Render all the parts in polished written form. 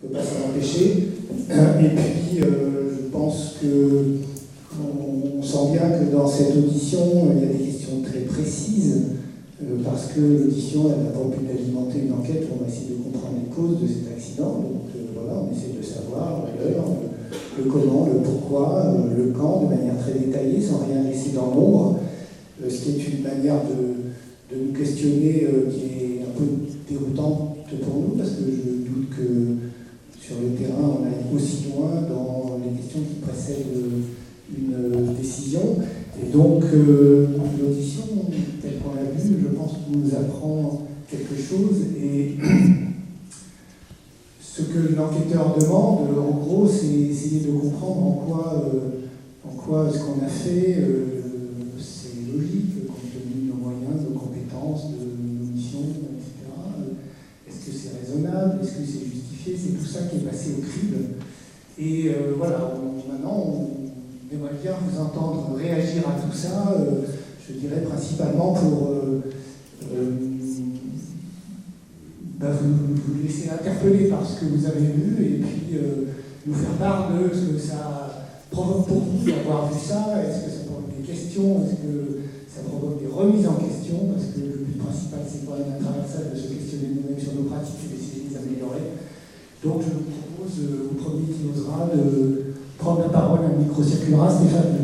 on ne peut pas s'en empêcher. Et puis, je pense qu'on sent bien que dans cette audition, il y a des questions très précises, parce que l'audition, elle n'a pas pu alimenter une enquête où on va essayer de comprendre les causes de cet accident. Donc voilà, on essaie de savoir l'heure, le comment, le pourquoi, le quand, de manière très détaillée, sans rien laisser dans l'ombre, ce qui est une manière de nous questionner qui est un peu déroutante pour nous, parce que je doute que sur le terrain, on aille aussi loin dans les questions qui précèdent une décision. Et donc, l'audition, telle qu'on l'a vue, je pense, nous apprend quelque chose. Et ce que l'enquêteur demande, en gros, c'est essayer de comprendre en quoi ce qu'on a fait, c'est logique, compte tenu de nos moyens, de nos compétences, de nos missions, etc. Est-ce que c'est raisonnable? Est-ce que c'est justifié? C'est tout ça qui est passé au crible. Et voilà, maintenant, on aimerait bien vous entendre réagir à tout ça, je dirais principalement pour vous laisser interpeller par ce que vous avez vu et puis nous faire part de ce que ça provoque pour vous d'avoir vu ça. Est-ce que ça provoque des questions? Est-ce que ça provoque des remises en question? Parce que le but principal, c'est quand même à travers ça de se questionner nous-mêmes sur nos pratiques et d'essayer de les améliorer. Donc je vous propose, au premier qui osera, de prendre la parole. Un micro circulera, Stéphane.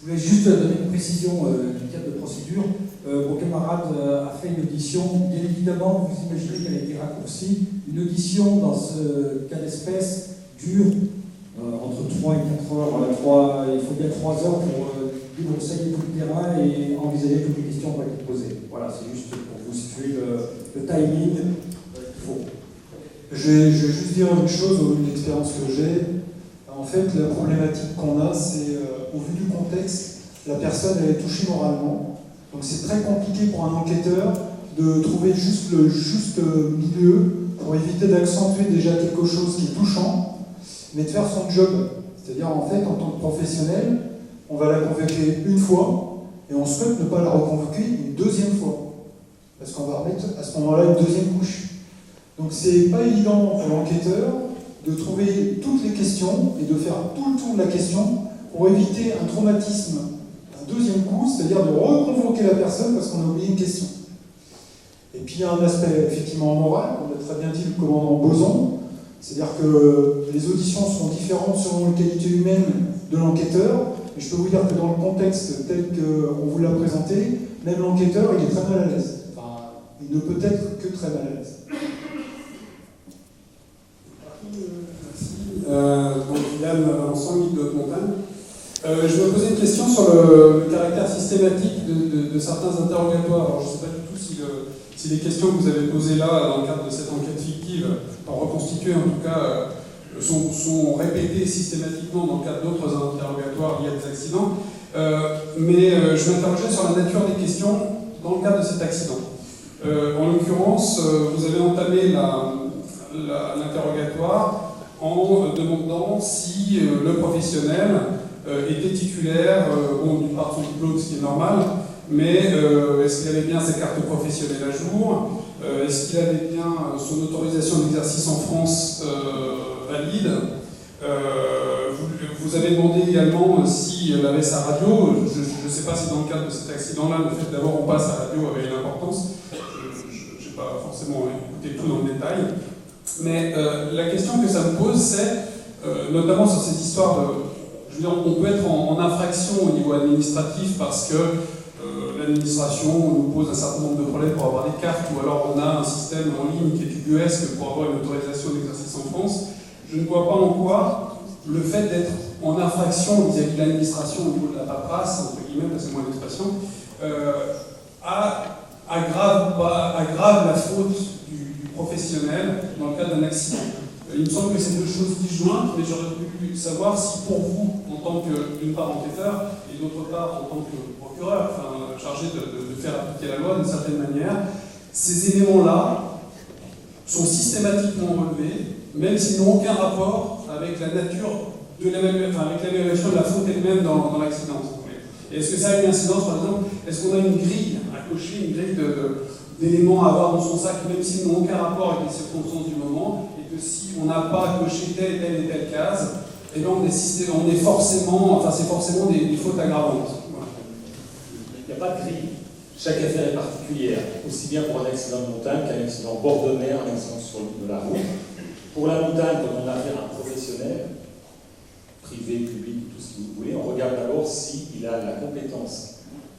Je voulais juste donner une précision du cadre de procédure. Mon camarade a fait une audition. Bien évidemment, vous imaginez qu'elle a été raccourcie. Une audition dans ce cas d'espèce dure entre 3 et 4 heures. Il faut bien 3 heures pour débroussailler tout le terrain et envisager toutes les questions qui vont être posées. Voilà, c'est juste pour vous situer le timing qu'il faut. Je vais juste dire une chose au vu de l'expérience que j'ai. En fait, la problématique qu'on a, c'est au vu du contexte, la personne elle est touchée moralement. Donc c'est très compliqué pour un enquêteur de trouver juste le juste milieu pour éviter d'accentuer déjà quelque chose qui est touchant, mais de faire son job. C'est-à-dire en fait, en tant que professionnel, on va la convoquer une fois et on souhaite ne pas la reconvoquer une deuxième fois. Parce qu'on va remettre à ce moment-là une deuxième couche. Donc c'est pas évident pour l'enquêteur de trouver toutes les questions et de faire tout le tour de la question pour éviter un traumatisme un deuxième coup, c'est-à-dire de reconvoquer la personne parce qu'on a oublié une question. Et puis il y a un aspect effectivement moral, on l'a très bien dit le commandant Boson, c'est-à-dire que les auditions sont différentes selon la qualité humaine de l'enquêteur, et je peux vous dire que dans le contexte tel qu'on vous l'a présenté, même l'enquêteur il est très mal à l'aise. Enfin, il ne peut être que très mal à l'aise. Donc Yann Valençon, guide de haute montagne. Je me posais une question sur le caractère systématique de certains interrogatoires. Alors je ne sais pas du tout si les questions que vous avez posées là, dans le cadre de cette enquête fictive, reconstituées en tout cas, sont répétées systématiquement dans le cadre d'autres interrogatoires liés à des accidents. Mais je m'interrogeais sur la nature des questions dans le cadre de cet accident. En l'occurrence, vous avez entamé l'interrogatoire en demandant si le professionnel était titulaire d'une part de son diplôme, ce qui est normal, mais est-ce qu'il avait bien sa carte professionnelle à jour, est-ce qu'il avait bien son autorisation d'exercice en France valide. Vous avez demandé également s'il avait sa radio. Je ne sais pas si dans le cadre de cet accident-là, le fait d'avoir ou pas sa radio avait une importance. Je n'ai pas forcément écouté tout dans le détail. Mais la question que ça me pose, c'est, notamment sur ces histoires de... Je veux dire, on peut être en infraction au niveau administratif parce que l'administration nous pose un certain nombre de problèmes pour avoir des cartes, ou alors on a un système en ligne qui est ubuesque pour avoir une autorisation d'exercice en France. Je ne vois pas en quoi le fait d'être en infraction vis-à-vis de l'administration au niveau de la paperasse, entre guillemets, c'est moins l'expression, aggrave la faute du professionnel dans le cas d'un accident. Il me semble que c'est deux choses disjointes, mais j'aurais voulu savoir si pour vous, en tant que, d'une part, enquêteur, et d'autre part, en tant que procureur, chargé de faire appliquer la loi d'une certaine manière, ces éléments-là sont systématiquement relevés, même s'ils n'ont aucun rapport avec la nature de l'évaluation de la faute elle-même dans l'accident. Et est-ce que ça a une incidence, par exemple, est-ce qu'on a une grille à cocher, une grille d'éléments à avoir dans son sac, même s'ils n'ont aucun rapport avec les circonstances du moment, et et que si on n'a pas coché telle et telle case, et ben on est forcément, enfin c'est forcément des fautes aggravantes. Voilà. Il n'y a pas de grille. Chaque affaire est particulière, aussi bien pour un accident de montagne qu'un accident bord de mer, un accident sur de la route. Pour la montagne, quand on a affaire à un professionnel, privé, public, tout ce que vous voulez, on regarde d'abord s'il a la compétence,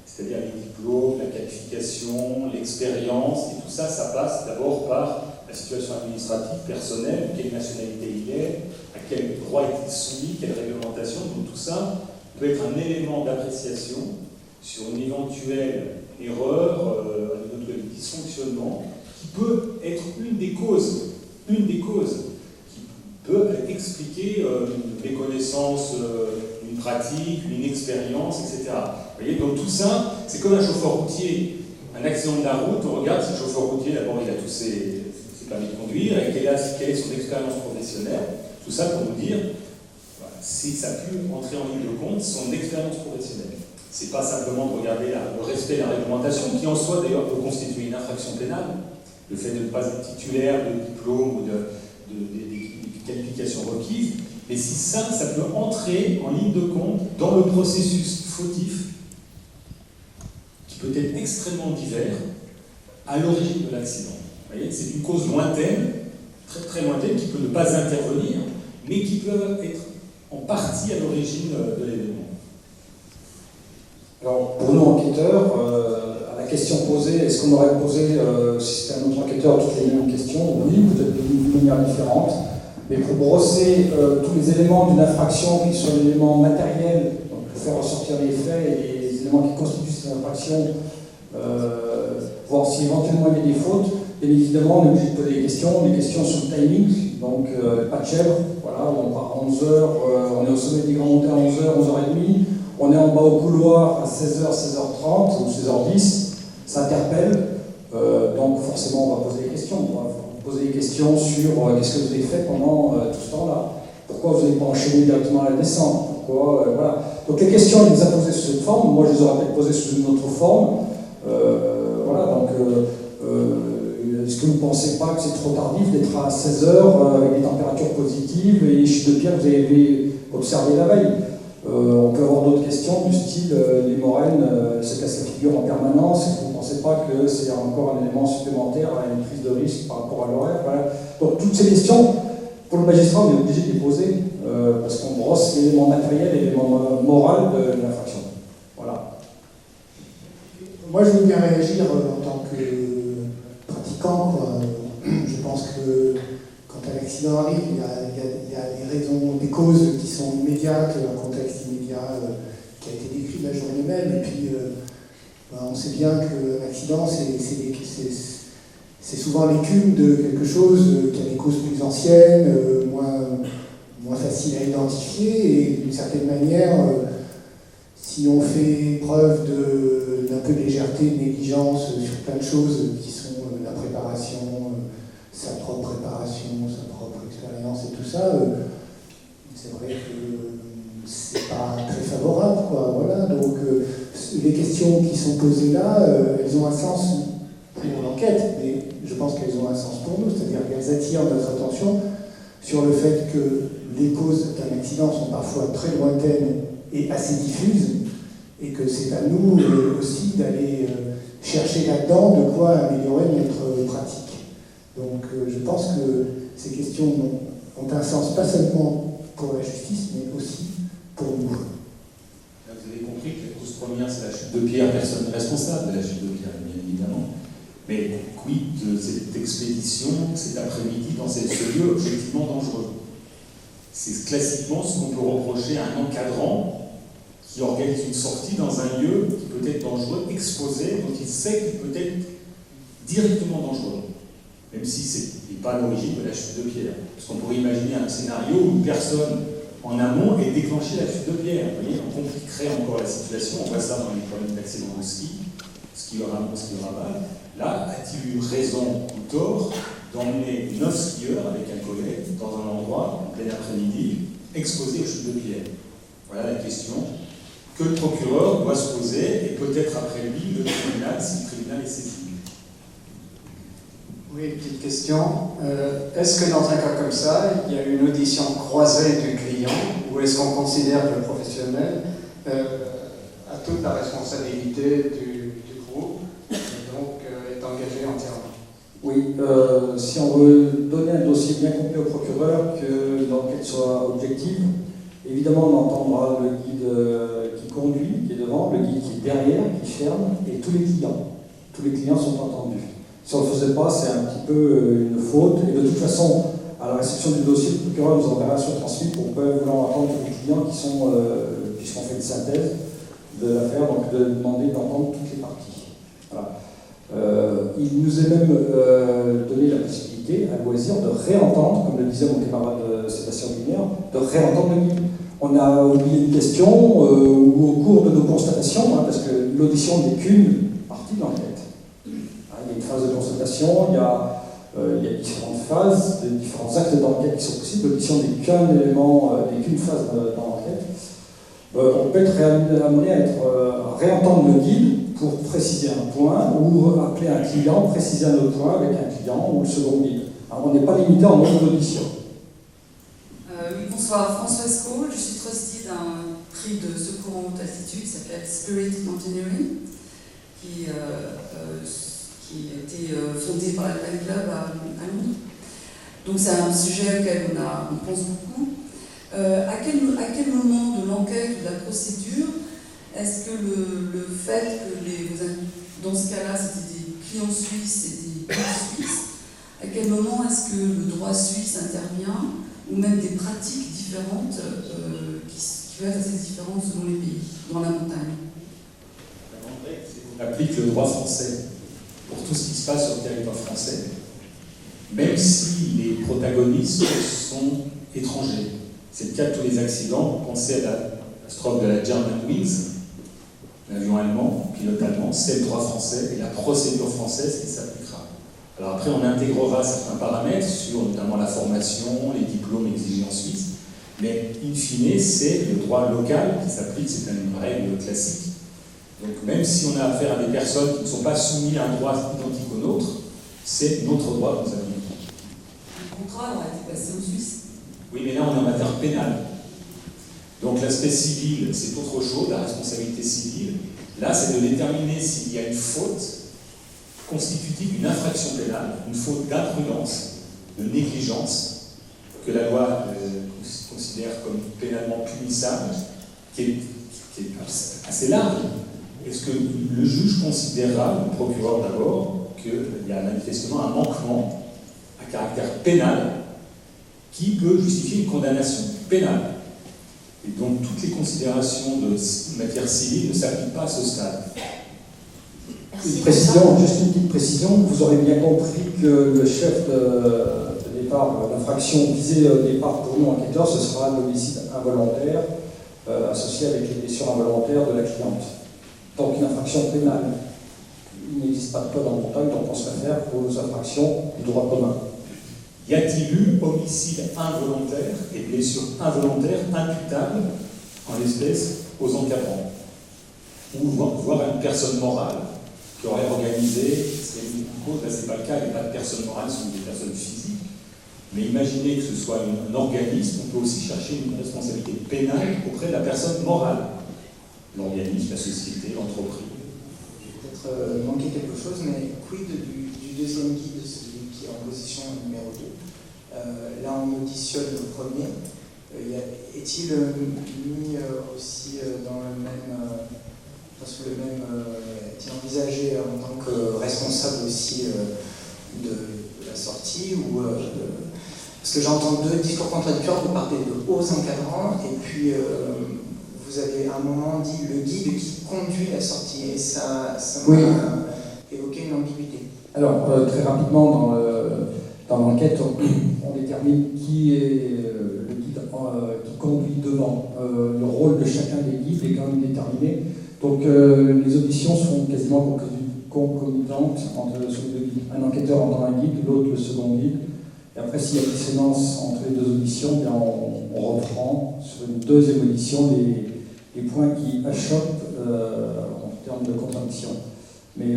c'est-à-dire les diplômes, la qualification, l'expérience, et tout ça, ça passe d'abord par la situation administrative, personnelle, quelle nationalité il est, à quel droit est-il soumis, quelle réglementation, donc tout ça peut être un élément d'appréciation sur une éventuelle erreur, un éventuel dysfonctionnement, qui peut être une des causes qui peut expliquer une méconnaissance, une pratique, une inexpérience, etc. Vous voyez, donc tout ça, c'est comme un chauffeur routier. Un accident de la route, on regarde si le chauffeur routier, d'abord il a tous ses permis de conduire, et quelle est son expérience professionnelle. Tout ça pour vous dire, voilà, si ça a pu entrer en ligne de compte, son expérience professionnelle. C'est pas simplement de regarder le respect de la réglementation, qui en soi d'ailleurs peut constituer une infraction pénale. Le fait de ne pas être titulaire de diplôme ou des qualifications requises, mais si ça peut entrer en ligne de compte dans le processus fautif, qui peut être extrêmement divers, à l'origine de l'accident. Vous voyez, c'est une cause lointaine, très très lointaine, qui peut ne pas intervenir, mais qui peut être en partie à l'origine de l'événement. Alors, pour nous enquêteurs, à la question posée, est-ce qu'on aurait posé, si c'était un autre enquêteur, toutes les mêmes questions? Oui, peut-être d'une manière différente. Mais pour brosser tous les éléments d'une infraction qui sont des éléments matériels, donc pour faire ressortir les faits et les éléments qui constituent cette infraction, voir si éventuellement il y a des fautes, bien évidemment, on est obligé de poser des questions sur le timing, donc pas de chèvre, voilà, on part à 11h, on est au sommet des Grands Montagnes à 11h, 11h30. On est en bas au couloir à 16h, 16h30 ou 16h10, ça interpelle, donc forcément on va poser des questions. On va poser des questions sur qu'est-ce que vous avez fait pendant tout ce temps-là. Pourquoi vous n'avez pas enchaîné directement à la descente? Pourquoi, voilà. Donc les questions, il les a posées sous cette forme, moi je les aurais peut-être posées sous une autre forme. Voilà, donc est-ce que vous ne pensez pas que c'est trop tardif d'être à 16h avec des températures positives et les chutes de pierre que vous avez observées la veille? On peut avoir d'autres questions du style les moraines se cassent la figure en permanence. Est-ce que vous ne pensez pas que c'est encore un élément supplémentaire à une prise de risque par rapport à l'horaire? Voilà. Donc toutes ces questions, pour le magistrat, on est obligé de les poser parce qu'on brosse l'élément matériel et l'élément moral de l'infraction. Voilà. Moi, je veux bien réagir en tant que pratiquant, quoi. Je pense que quand un accident arrive, il y a des raisons, des causes qui sont immédiates, un contexte immédiat qui a été décrit la journée même, et puis on sait bien qu'un accident, c'est souvent l'écume de quelque chose qui a des causes plus anciennes, moins faciles à identifier, et d'une certaine manière, si on fait preuve d'un peu de légèreté, de négligence sur plein de choses qui sont la préparation, sa propre préparation, sa propre expérience et tout ça, c'est vrai que c'est pas très favorable, quoi. Voilà. Donc les questions qui sont posées là, elles ont un sens pour l'enquête, mais je pense qu'elles ont un sens pour nous, c'est-à-dire qu'elles attirent notre attention sur le fait que les causes d'un accident sont parfois très lointaines et assez diffuses, et que c'est à nous aussi d'aller chercher là-dedans de quoi améliorer notre pratique. Donc je pense que ces questions ont un sens pas seulement pour la justice, mais aussi pour nous. Là, vous avez compris que la cause première, c'est la chute de pierre. Personne n'est responsable de la chute de pierre, bien évidemment. Mais quid de cette expédition, cet après-midi, dans ce lieu objectivement dangereux? C'est classiquement ce qu'on peut reprocher à un encadrant qui organise une sortie dans un lieu qui peut être dangereux, exposé, dont il sait qu'il peut être directement dangereux, même si ce n'est pas à l'origine de la chute de pierre. Parce qu'on pourrait imaginer un scénario où une personne en amont ait déclenché la chute de pierre. Vous voyez, on compliquerait encore la situation. On voit ça dans les problèmes d'accident de ski, skieur amont, skieur aval. Là, a-t-il eu raison ou tort d'emmener 9 skieurs avec un collègue dans un endroit, en plein après-midi, exposé aux chutes de pierre? Voilà la question que le procureur doit se poser, et peut-être après lui, le tribunal, si le tribunal est saisi. Oui, une petite question. Est-ce que dans un cas comme ça, il y a une audition croisée du client, ou est-ce qu'on considère que le professionnel a toute la responsabilité du groupe et donc est engagé entièrement? Oui, si on veut donner un dossier bien complet au procureur, que l'enquête soit objective, évidemment on entendra le guide qui conduit, qui est devant, le guide qui est derrière, qui ferme, et tous les clients. Tous les clients sont entendus. Si on ne le faisait pas, c'est un petit peu une faute. Et de toute façon, à la réception du dossier, le procureur nous enverra sur transmis pour vouloir entendre tous les clients qui sont, puisqu'on fait une synthèse de l'affaire, donc de demander d'entendre toutes les parties. Voilà. Il nous est même donné la possibilité, à loisir, de réentendre, comme le disait mon camarade Sébastien Wiener, de réentendre le guide. On a oublié une question, ou au cours de nos constatations, parce que l'audition n'est qu'une partie de l'enquête. Il y a une phase de constatation, il y a différentes phases, différents actes d'enquête qui sont possibles. L'audition n'est qu'un élément, n'est qu'une phase dans l'enquête. On peut être amené à réentendre le guide pour préciser un point, ou appeler un client, préciser un autre point avec un client ou le second guide. Alors, on n'est pas limité en nombre d'auditions. Oui, bonsoir, Françoise Cole, je suis trustee d'un prix de secours en haute altitude qui s'appelle Spirit Mountaineering, qui a été fondé par l'Alpine Club à Londres. Donc c'est un sujet auquel on pense beaucoup. À quel moment de l'enquête ou de la procédure est-ce que le fait que dans ce cas-là c'était des clients suisses et des clients suisses, à quel moment est-ce que le droit suisse intervient, ou même des pratiques différentes qui peuvent être assez différentes selon les pays, dans la montagne? On applique le droit français pour tout ce qui se passe sur le territoire français, même si les protagonistes sont étrangers. C'est le cas de tous les accidents. Pensez à la catastrophe de la Germanwings, l'avion allemand, pilote allemand, c'est le droit français et la procédure française qui s'appliquera. Alors après, on intégrera certains paramètres sur notamment la formation, les diplômes exigés en Suisse, mais in fine, c'est le droit local qui s'applique, c'est une règle classique. Donc même si on a affaire à des personnes qui ne sont pas soumises à un droit identique au nôtre, c'est notre droit que nous avons. Le contrat aura été passé en Suisse. Oui, mais là on est en matière pénale. Donc l'aspect civil, c'est autre chose, la responsabilité civile. Là, c'est de déterminer s'il y a une faute constitutive d'une infraction pénale, une faute d'imprudence, de négligence, que la loi considère comme pénalement punissable, qui est assez large. Est-ce que le juge considérera, le procureur d'abord, qu'il y a manifestement un manquement à caractère pénal qui peut justifier une condamnation pénale? Et donc toutes les considérations de matière civile ne s'appliquent pas à ce stade. Une précision, juste une petite précision, vous aurez bien compris que le chef de départ, l'infraction visée au départ pour nous enquêteurs, ce sera l'homicide involontaire associé avec les blessures involontaires de la cliente. Donc une infraction pénale. Il n'existe pas de code en montagne, donc on se réfère aux infractions du droit commun. Y a-t-il eu homicide involontaire et blessures involontaires imputables en l'espèce aux encadrants? Ou voire à une personne morale qui aurait organisé, c'est une cause, là c'est pas le cas, il n'y a pas de personnes morales, ce sont des personnes physiques. Mais imaginez que ce soit un organisme, on peut aussi chercher une responsabilité pénale auprès de la personne morale. L'organisme, la société, l'entreprise. Peut-être manquer quelque chose, mais quid du deuxième guide, celui qui est en position numéro 2? Là, on auditionne le premier. Est-il mis aussi dans le même... est-il envisagé en tant que responsable aussi de la sortie ou parce que j'entends deux discours contradictoires, vous parlez de hauts encadrants et puis vous avez à un moment dit le guide qui conduit la sortie et ça m'a évoqué une ambiguïté. Alors très rapidement dans l'enquête on détermine qui est le guide qui conduit devant. Le rôle de chacun des guides est quand même déterminé. Donc les auditions sont quasiment concomitantes entre celui de guide. Un enquêteur entend un guide, l'autre le second guide. Et après, s'il y a dissonance entre les deux auditions, bien, on reprend sur une deuxième audition les points qui achoppent en termes de contradiction. Mais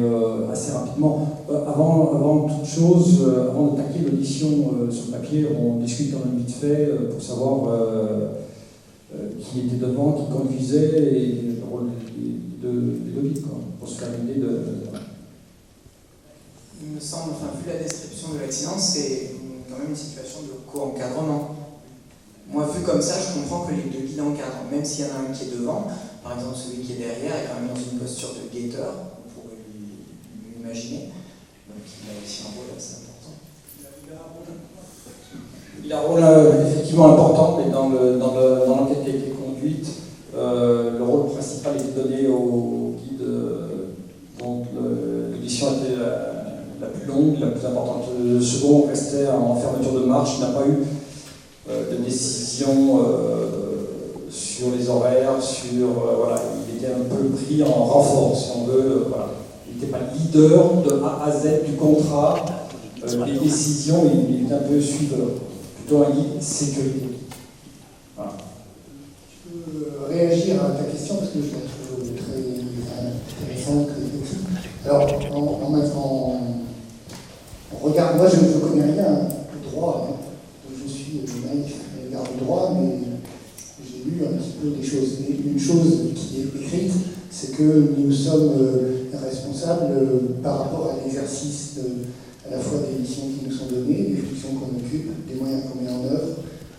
assez rapidement, avant toute chose, avant d'attaquer l'audition sur le papier, on discute quand même vite fait pour savoir qui était devant, qui conduisait et le rôle des deux guides, pour se faire une idée de... Il me semble, enfin, vu la description de l'accident, c'est quand même une situation de co-encadrement. Moi, vu comme ça, je comprends que les deux guides encadrent, même s'il y en a un qui est devant, par exemple celui qui est derrière est quand même dans une posture de guetteur, on pourrait l'imaginer. Donc il a aussi un rôle assez important. Il a un rôle effectivement important, mais dans l'enquête qui a été conduite, le rôle principal était donné au guide dont l'audition était la plus longue, la plus importante. Le second restait en fermeture de marche, n'a pas eu de décision sur les horaires, voilà, il était un peu pris en renfort, si on veut. Voilà. Il n'était pas leader de A à Z du contrat, les décisions, il était un peu suiveur, plutôt un guide sécurité. Voilà. Je peux réagir à ta question parce que je la trouve très intéressante. Alors, on regarde, moi je ne connais rien au droit, hein. Je suis naïf à l'égard du droit, mais j'ai lu un petit peu des choses. Et une chose qui est écrite, c'est que nous sommes responsables par rapport à l'exercice à la fois des missions qui nous sont données, des fonctions qu'on occupe, des moyens qu'on met en œuvre,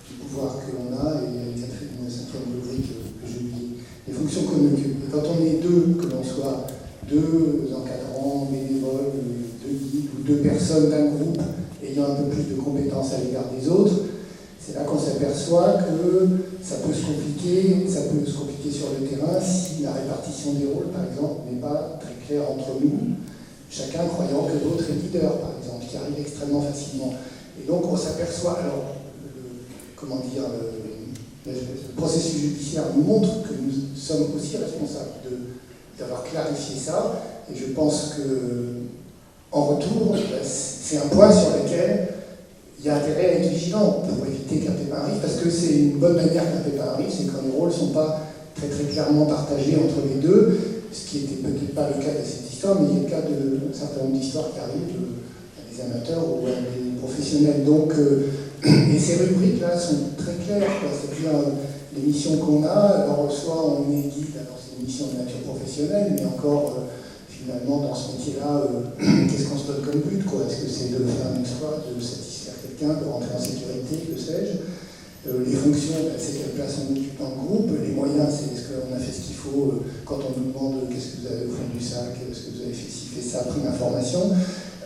du pouvoir que l'on a, et une cinquième rubrique que j'ai oubliée, les fonctions qu'on occupe. Et quand on est deux, que l'on soit deux encadrants, bénévoles, deux guides ou deux personnes d'un groupe ayant un peu plus de compétences à l'égard des autres, c'est là qu'on s'aperçoit que ça peut se compliquer sur le terrain si la répartition des rôles, par exemple, n'est pas très claire entre nous, chacun croyant que l'autre est leader, par exemple, qui arrive extrêmement facilement. Et donc on s'aperçoit, alors, le processus judiciaire nous montre que nous sommes aussi responsables d'avoir clarifié ça, et je pense que en retour, c'est un point sur lequel il y a intérêt à être vigilant pour éviter qu'un pépin arrive, parce que c'est une bonne manière qu'un pépin arrive, c'est quand les rôles ne sont pas très très clairement partagés entre les deux, ce qui n'était peut-être pas le cas de cette histoire, mais il y a le cas d'un certain nombre d'histoires qui arrivent à des amateurs ou à des professionnels. Donc, et ces rubriques-là sont très claires, c'est-à-dire les missions qu'on a, alors soit on est guide, alors c'est une mission de nature professionnelle, mais encore finalement dans ce métier-là, qu'est-ce qu'on se donne comme but, quoi? Est-ce que c'est de faire un exploit, de satisfaire quelqu'un, de rentrer en sécurité, que sais-je? Les fonctions, c'est quelle place on occupe dans le groupe. Les moyens, c'est est-ce qu'on a fait ce qu'il faut quand on nous demande qu'est-ce que vous avez au fond du sac, est-ce que vous avez fait ci, fait ça, pris l'information.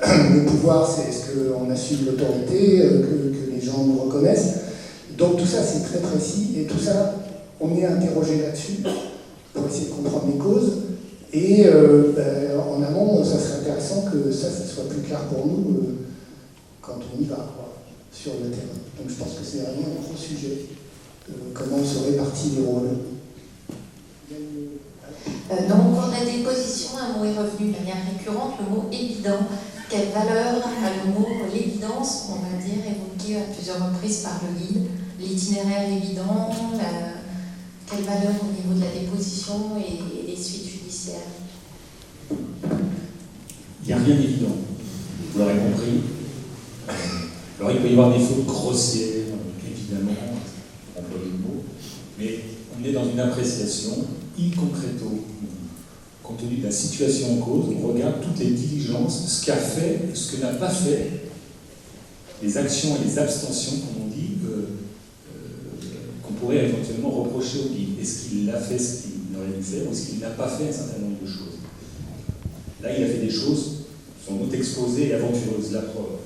Le pouvoir, c'est est-ce qu'on assume l'autorité, que les gens nous reconnaissent. Donc tout ça, c'est très précis, et tout ça, on est interrogé là-dessus pour essayer de comprendre les causes. Et en amont, ça serait intéressant que ça soit plus clair pour nous quand on y va, quoi, sur le terrain. Donc je pense que c'est vraiment un gros sujet, comment se répartit les rôles. Dans mon cours de la déposition, un mot est revenu de manière récurrente, le mot évident. Quelle valeur a le mot l'évidence, on va dire, évoqué à plusieurs reprises par le guide? L'itinéraire évident, quelle valeur au niveau de la déposition et des suites judiciaires? Il n'y a rien d'évident, vous l'aurez compris. Alors il peut y avoir des fautes grossières, évidemment, pour employer le mot, mais on est dans une appréciation in concreto, compte tenu de la situation en cause, on regarde toutes les diligences, ce qu'a fait et ce que n'a pas fait, les actions et les abstentions, comme on dit, qu'on pourrait éventuellement reprocher au guide. Est-ce qu'il a fait ce qu'il aurait dû faire ou est-ce qu'il n'a pas fait un certain nombre de choses? Là, il a fait des choses sans doute exposées et aventureuses, la preuve.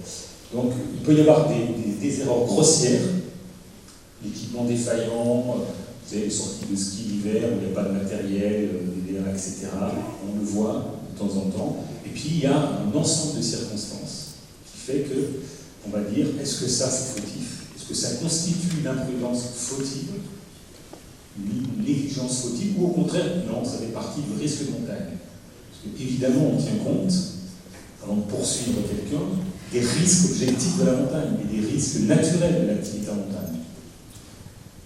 Donc, il peut y avoir des erreurs grossières, l'équipement défaillant, vous avez les sorties de ski d'hiver où il n'y a pas de matériel, des DA, etc. On le voit de temps en temps. Et puis, il y a un ensemble de circonstances qui fait que, on va dire, est-ce que ça c'est fautif? Est-ce que ça constitue une imprudence fautive, une négligence fautive, ou au contraire, non, ça fait partie du risque de montagne? Parce que, évidemment, on tient compte, avant de poursuivre quelqu'un, des risques objectifs de la montagne et des risques naturels de l'activité en montagne.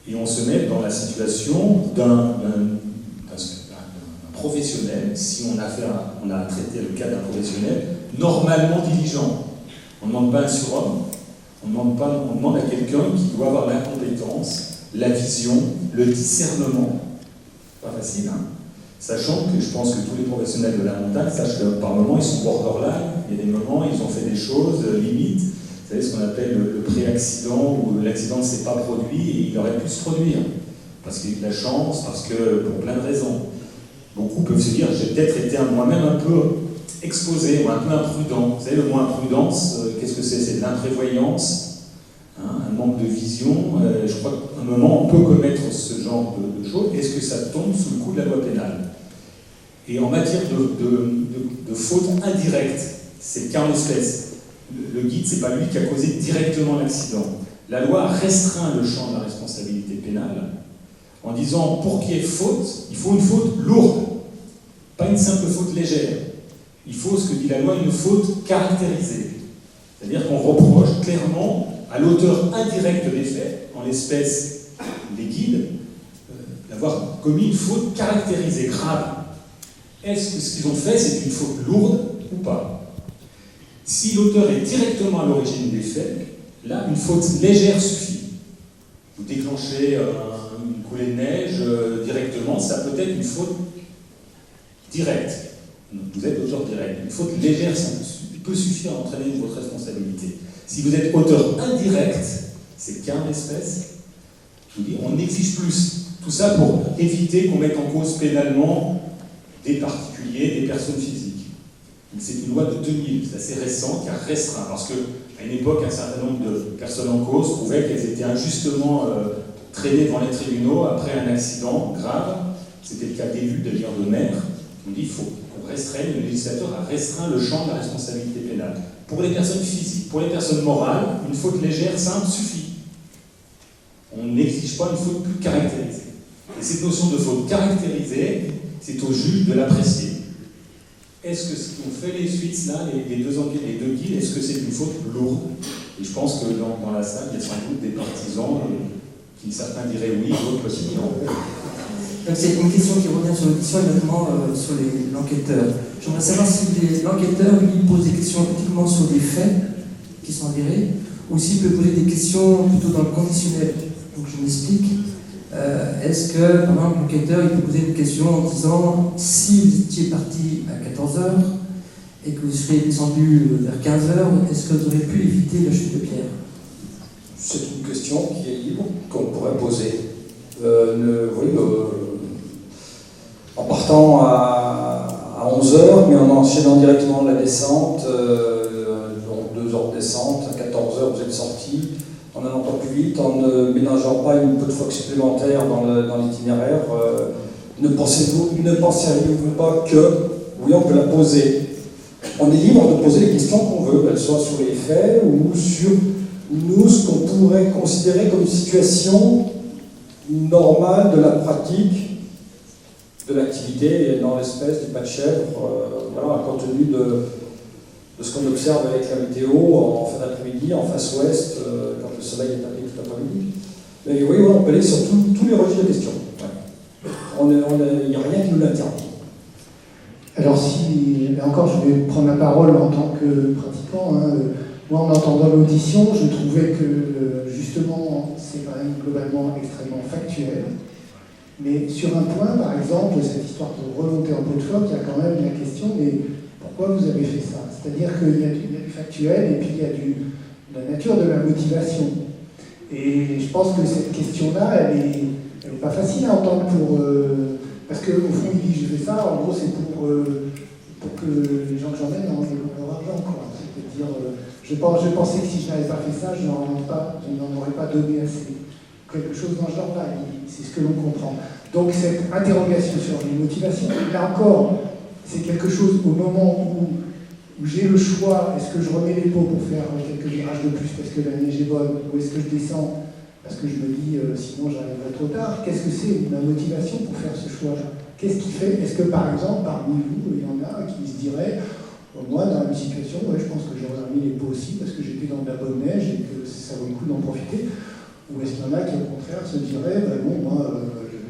Et on se met dans la situation d'un professionnel, si on a traité le cas d'un professionnel, normalement diligent. On ne demande pas un surhomme, on demande à quelqu'un qui doit avoir la compétence, la vision, le discernement. Pas facile, hein? Sachant que je pense que tous les professionnels de la montagne sachent que par moments ils sont borderline, il y a des moments ils ont fait des choses limites, vous savez ce qu'on appelle le pré-accident, où l'accident ne s'est pas produit et il aurait pu se produire, parce qu'il y a eu de la chance, parce que pour plein de raisons. Beaucoup peuvent se dire, j'ai peut-être été moi-même un peu exposé, ou un peu imprudent. Vous savez, le mot imprudence, qu'est-ce que c'est? C'est de l'imprévoyance, hein, un manque de vision. Je crois qu'à un moment, on peut commettre ce genre de choses. Est-ce que ça tombe sous le coup de la loi pénale? Et en matière de faute indirecte, c'est le cas en espèce. Le guide, c'est pas lui qui a causé directement l'accident. La loi restreint le champ de la responsabilité pénale en disant, pour qu'il y ait faute, il faut une faute lourde, pas une simple faute légère. Il faut, ce que dit la loi, une faute caractérisée. C'est-à-dire qu'on reproche clairement à l'auteur indirect des faits, en l'espèce les guides, d'avoir commis une faute caractérisée, grave. Est-ce que ce qu'ils ont fait, c'est une faute lourde ou pas? Si l'auteur est directement à l'origine des faits, là, une faute légère suffit. Vous déclenchez une coulée de neige directement, ça peut être une faute directe. Vous êtes auteur direct. Une faute légère, ça peut suffire à entraîner votre responsabilité. Si vous êtes auteur indirect, c'est le cas en espèce, je vous dis, on exige plus. Tout ça pour éviter qu'on mette en cause pénalement des particuliers, des personnes physiques. C'est une loi de 2000, c'est assez récent, qui a restreint, parce qu'à une époque, un certain nombre de personnes en cause trouvaient qu'elles étaient injustement traînées devant les tribunaux après un accident grave. C'était le cas d'élus, d'ailleurs de maires. On dit qu'il faut qu'on restreigne, le législateur a restreint le champ de la responsabilité pénale. Pour les personnes physiques, pour les personnes morales, une faute légère, simple, suffit. On n'exige pas une faute plus caractérisée. Et cette notion de faute caractérisée, c'est au juge de l'apprécier. Est-ce que ce qu'ont fait les Suisses, là, les deux guides, est-ce que c'est une faute lourde? Et je pense que dans la salle, il y a sans doute des partisans qui, certains diraient oui, d'autres aussi non. Donc c'est une question qui revient sur l'audition et notamment sur l'enquêteur. J'aimerais savoir si l'enquêteur, lui, pose des questions uniquement sur des faits qui sont avérés, ou s'il peut poser des questions plutôt dans le conditionnel. Donc je m'explique. Est-ce que, par exemple, l'enquêteur, il peut poser une question en disant si vous étiez parti à 14h et que vous seriez descendu vers 15h, est-ce que vous auriez pu éviter la chute de Pierre? C'est une question qui est libre, qu'on pourrait poser. En partant à 11h, mais en enchaînant directement la descente, donc 2 heures de descente, à 14h vous êtes sorti, en allant pas plus vite, en ne ménageant pas une peu de fois supplémentaire dans l'itinéraire, ne penseriez-vous pas que, oui, on peut la poser. On est libre de poser les questions qu'on veut, qu'elles soient sur les faits ou sur nous, ce qu'on pourrait considérer comme une situation normale de la pratique de l'activité dans l'espèce du pas de chèvre, voilà, compte tenu de ce qu'on observe avec la météo en fin d'après-midi, en face ouest, quand le soleil est tapé tout l'après-midi. Mais oui, on peut aller sur tous les registres de questions. Ouais. Il n'y a rien qui nous l'interdit. Alors là encore, je vais prendre la parole en tant que pratiquant. Moi, en entendant l'audition, je trouvais que justement, c'est quand même globalement extrêmement factuel. Mais sur un point, par exemple, cette histoire de remonter en pot de phoque, il y a quand même la question, mais pourquoi vous avez fait ça? C'est-à-dire qu'il y a du factuel et puis il y a de la nature de la motivation. Et je pense que cette question-là, elle est pas facile à entendre parce qu'au fond, il dit je fais ça, en gros, c'est pour que les gens que j'emmène en aient leur argent, quoi. C'est-à-dire, je pensais que si je n'avais pas fait ça, je n'en aurais pas donné assez. Quelque chose dans ce genre-là, c'est ce que l'on comprend. Donc cette interrogation sur les motivations, là encore, c'est quelque chose au moment où j'ai le choix, est-ce que je remets les pots pour faire quelques virages de plus parce que la neige est bonne, ou est-ce que je descends parce que je me dis sinon j'arriverai trop tard. Qu'est-ce que c'est ma motivation pour faire ce choix-là? Qu'est-ce qui fait? Est-ce que par exemple, parmi vous, il y en a qui se diraient moi, dans une situation, je pense que j'aurais remis les pots aussi parce que j'étais dans de la bonne neige et que ça vaut le coup d'en profiter. Ou est-ce qu'il y en a qui, au contraire, se diraient moi,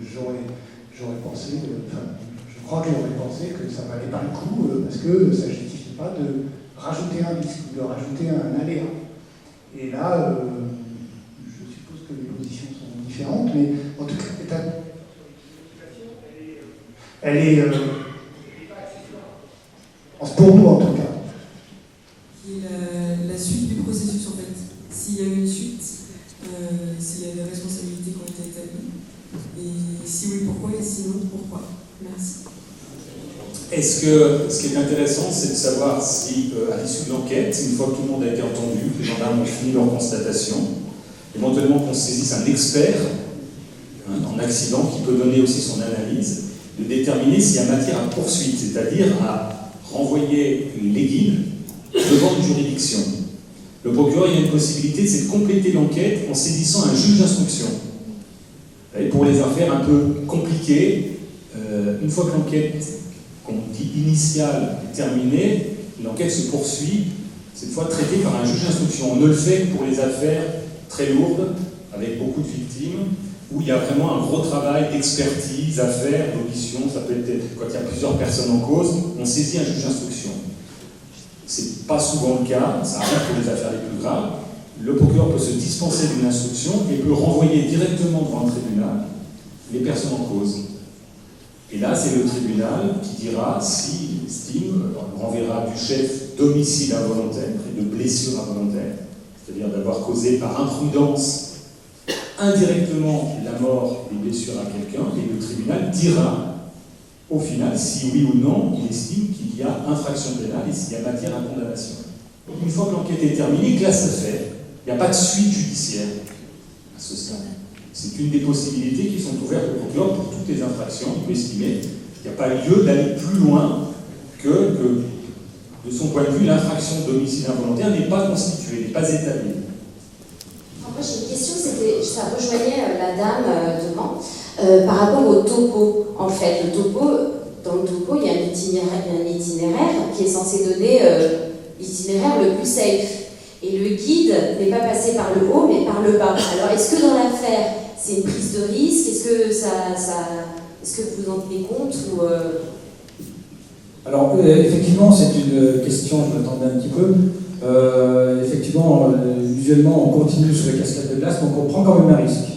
j'aurais pensé, je crois que j'aurais pensé que ça valait pas le coup parce que ça ne justifie pas de rajouter un risque ou de rajouter un aléa. Et là, je suppose que les positions sont différentes, mais en tout cas, elle est pour nous en tout cas. Et la suite du processus, en fait, s'il y a une suite, s'il y a des responsabilités qui ont été établies, et si oui, pourquoi, et sinon, pourquoi? Merci. Est-ce que ce qui est intéressant, c'est de savoir si, à l'issue de l'enquête, une fois que tout le monde a été entendu, que les gendarmes ont fini leur constatation, éventuellement qu'on saisisse un expert en accident qui peut donner aussi son analyse, de déterminer s'il y a matière à poursuite, c'est-à-dire à renvoyer les guides devant une juridiction. Le procureur, il y a une possibilité, c'est de compléter l'enquête en saisissant un juge d'instruction. Et pour les affaires un peu compliquées, une fois que l'enquête, qu'on dit initiale, est terminée, l'enquête se poursuit, cette fois traitée par un juge d'instruction. On ne le fait que pour les affaires très lourdes, avec beaucoup de victimes, où il y a vraiment un gros travail d'expertise à faire, d'audition, ça peut être quand il y a plusieurs personnes en cause, on saisit un juge d'instruction. C'est pas souvent le cas, ça arrive pour les affaires les plus graves. Le procureur peut se dispenser d'une instruction et peut renvoyer directement devant un tribunal les personnes en cause. Et là, c'est le tribunal qui dira s'il estime, on renverra du chef d'homicide involontaire et de blessure involontaire, c'est-à-dire d'avoir causé par imprudence indirectement la mort des blessures à quelqu'un, et le tribunal dira au final si oui ou non il estime qu'il y a infraction pénale et s'il y a matière à condamnation. Une fois que l'enquête est terminée, classe affaire. Il n'y a pas de suite judiciaire à ce stade. C'est une des possibilités qui sont ouvertes au procureur pour toutes les infractions. Il peut estimer qu'il n'y a pas lieu d'aller plus loin que, de son point de vue, l'infraction d'homicide involontaire n'est pas constituée, n'est pas établie. Moi j'ai une question, ça rejoignait la dame devant, par rapport au topo. En fait, dans le topo, il y a un itinéraire qui est censé donner l'itinéraire le plus safe. Et le guide n'est pas passé par le haut, mais par le bas. Alors, est-ce que dans l'affaire, c'est une prise de risque? Est-ce que vous en tenez compte ou Alors, effectivement, c'est une question, je m'attendais un petit peu. Effectivement, usuellement, on continue sous la cascade de glace, donc on prend quand même un risque.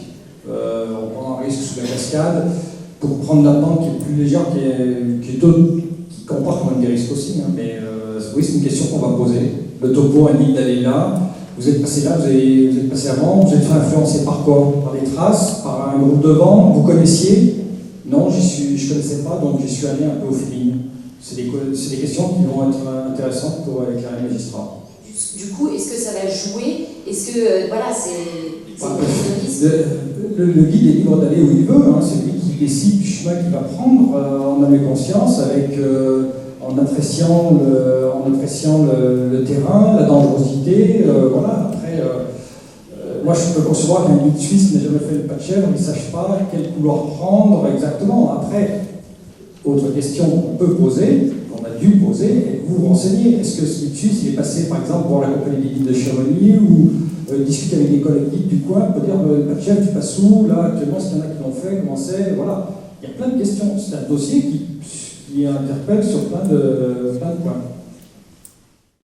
On prend un risque sous la cascade pour prendre la pente qui est plus légère, qui comporte quand même des risques aussi. Hein, mais oui, c'est une question qu'on va poser. Le topo indique d'aller là. Vous êtes passé là, vous êtes passé avant. Vous êtes fait influencer par quoi? Par des traces, par un groupe de vent. Vous connaissiez? Non, je ne connaissais pas, donc j'y suis allé un peu au feeling. C'est des questions qui vont être intéressantes pour éclairer les magistrats. Du coup, est-ce que ça va jouer? Est-ce que, voilà, c'est une prise de risque? Le guide est libre d'aller où il veut. Hein. C'est lui qui décide du chemin qu'il va prendre en âme et conscience, en appréciant le terrain, la dangerosité. Voilà. Après, moi, je peux concevoir qu'un guide suisse n'ait jamais fait le pas de chèvre, il ne sache pas quel couloir prendre exactement. Après, autre question qu'on peut poser, qu'on a dû poser, et vous renseignez. Est-ce que ce guide suisse, il est passé, par exemple, voir la compagnie des guides de Chamonix ou discuter avec des collègues guides du coin, peut dire, pas de chèvre, tu passes où? Là, actuellement, est-ce qu'il y en a qui l'ont fait? Comment c'est? Voilà. Il y a plein de questions. C'est un dossier qui interpelle sur plein de points.